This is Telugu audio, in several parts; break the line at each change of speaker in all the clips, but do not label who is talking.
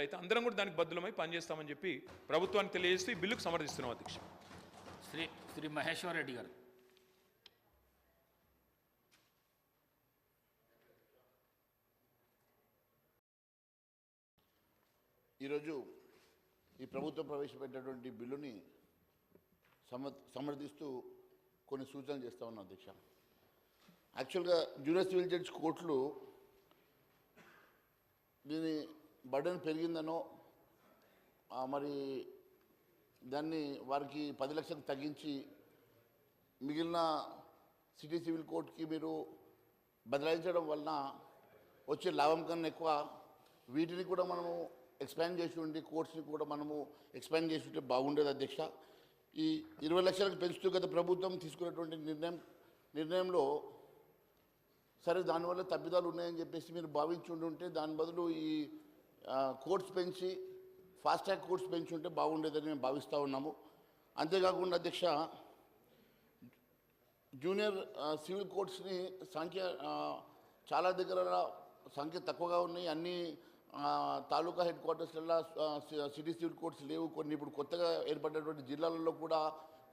చేసినట్టయితే అందరం కూడా దానికి బద్దులమై పనిచేస్తామని చెప్పి ప్రభుత్వానికి తెలియజేస్తూ ఈ బిల్లుకు సమర్థిస్తున్నాం అధ్యక్ష.
శ్రీ మహేశ్వర్ రెడ్డి గారు.
ఈరోజు ఈ ప్రభుత్వం ప్రవేశపెట్టినటువంటి బిల్లుని సమర్థిస్తూ కొన్ని సూచనలు చేస్తా ఉన్నాం అధ్యక్ష. యాక్చువల్గా జూనియర్ సివిల్ జడ్జి కోర్టులు దీని బర్డెన్ పెరిగిందనో మరి దాన్ని వారికి 10 లక్షలకు తగ్గించి మిగిలిన సిటీ సివిల్ కోర్టుకి మీరు బదలాయించడం వలన వచ్చే లాభం కన్నా ఎక్కువ వీటిని కూడా మనము ఎక్స్పాండ్ చేసి ఉండి కోర్ట్స్ని కూడా మనము ఎక్స్పాండ్ చేసి ఉంటే బాగుండేది అధ్యక్ష. ఈ 20 లక్షలకు పెంచుతూ గత ప్రభుత్వం తీసుకున్నటువంటి నిర్ణయంలో సరే దానివల్ల తప్పిదాలు ఉన్నాయని చెప్పేసి మీరు భావించి ఉంటే దాని బదులు ఈ కోర్ట్స్ పెంచి ఫాస్ట్ ట్రాక్ కోర్ట్స్ పెంచి ఉంటే బాగుండేదని మేము భావిస్తూ ఉన్నాము. అంతేకాకుండా అధ్యక్ష జూనియర్ సివిల్ కోర్ట్స్ని సంఖ్య చాలా దగ్గర సంఖ్య తక్కువగా ఉన్నాయి. అన్ని తాలూకా హెడ్ క్వార్టర్స్లలో సిటీ సివిల్ కోర్ట్స్ లేవు. కొన్ని ఇప్పుడు కొత్తగా ఏర్పడినటువంటి జిల్లాలలో కూడా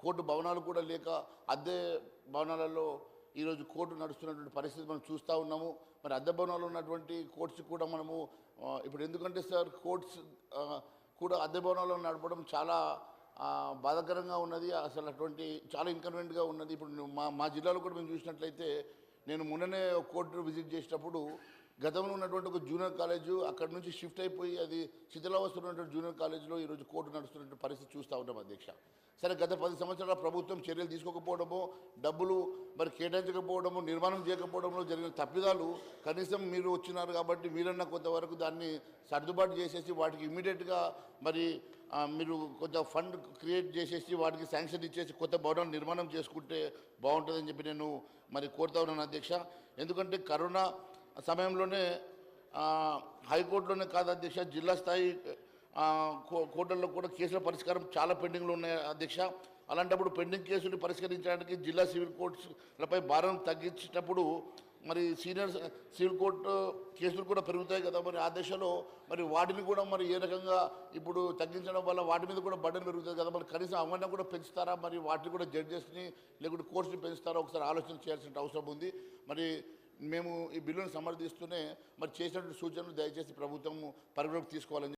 కోర్టు భవనాలు కూడా లేక అద్దె భవనాలలో ఈరోజు కోర్టు నడుస్తున్నటువంటి పరిస్థితి మనం చూస్తూ ఉన్నాము. మరి అద్దె భవనాలు ఉన్నటువంటి కోర్ట్స్ కూడా మనము ఇప్పుడు ఎందుకంటే సార్ కోర్ట్స్ కూడా అద్దె భవనాల్లో నడపడం చాలా బాధాకరంగా ఉన్నది. అసలు అటువంటి చాలా ఇన్కన్వీనియంట్గా ఉన్నది. ఇప్పుడు మా జిల్లాలో కూడా మేము చూసినట్లయితే నేను మొన్ననే కోర్టు విజిట్ చేసేటప్పుడు గతంలో ఉన్నటువంటి ఒక జూనియర్ కాలేజు అక్కడి నుంచి షిఫ్ట్ అయిపోయి అది శిథిలావస్థ ఉన్నటువంటి జూనియర్ కాలేజీలో ఈరోజు కోర్టు నడుస్తున్నటువంటి పరిస్థితి చూస్తూ ఉంటాం అధ్యక్ష. సరే గత 10 సంవత్సరాల ప్రభుత్వం చర్యలు తీసుకోకపోవడము, డబ్బులు మరి కేటాయించకపోవడము, నిర్మాణం చేయకపోవడంలో జరిగిన తప్పిదాలు కనీసం మీరు వచ్చినారు కాబట్టి మీరన్నా కొంతవరకు దాన్ని సర్దుబాటు చేసేసి వాటికి ఇమ్మీడియట్గా మరి మీరు కొంత ఫండ్ క్రియేట్ చేసేసి వాటికి శాంక్షన్ ఇచ్చేసి కొత్త భవనాలు నిర్మాణం చేసుకుంటే బాగుంటుందని చెప్పి నేను మరి కోరుతా ఉన్నాను అధ్యక్ష. ఎందుకంటే కరోనా సమయంలోనే హైకోర్టులోనే కాదు అధ్యక్ష, జిల్లా స్థాయి కోర్టుల్లో కూడా కేసుల పరిష్కారం చాలా పెండింగ్లు ఉన్నాయి అధ్యక్ష. అలాంటప్పుడు పెండింగ్ కేసులు పరిష్కరించడానికి జిల్లా సివిల్ కోర్ట్స్లపై భారం తగ్గించేటప్పుడు మరి సీనియర్ సివిల్ కోర్టు కేసులు కూడా పెరుగుతాయి కదా. మరి ఆ దశలో మరి వాటిని కూడా మరి ఏ రకంగా ఇప్పుడు తగ్గించడం వల్ల వాటి మీద కూడా బర్డెన్ పెరుగుతుంది కదా. మరి కనీసం అవన్నీ కూడా పెంచుతారా, మరి వాటిని కూడా జడ్జెస్ని లేకుంటే కోర్ట్స్ని పెంచుతారా ఒకసారి ఆలోచన చేయాల్సిన అవసరం ఉంది. మరి మేము ఈ బిల్లును సమర్థిస్తూనే మరి చేసినటువంటి సూచనలు దయచేసి ప్రభుత్వం పరిగణలోకి తీసుకోవాలని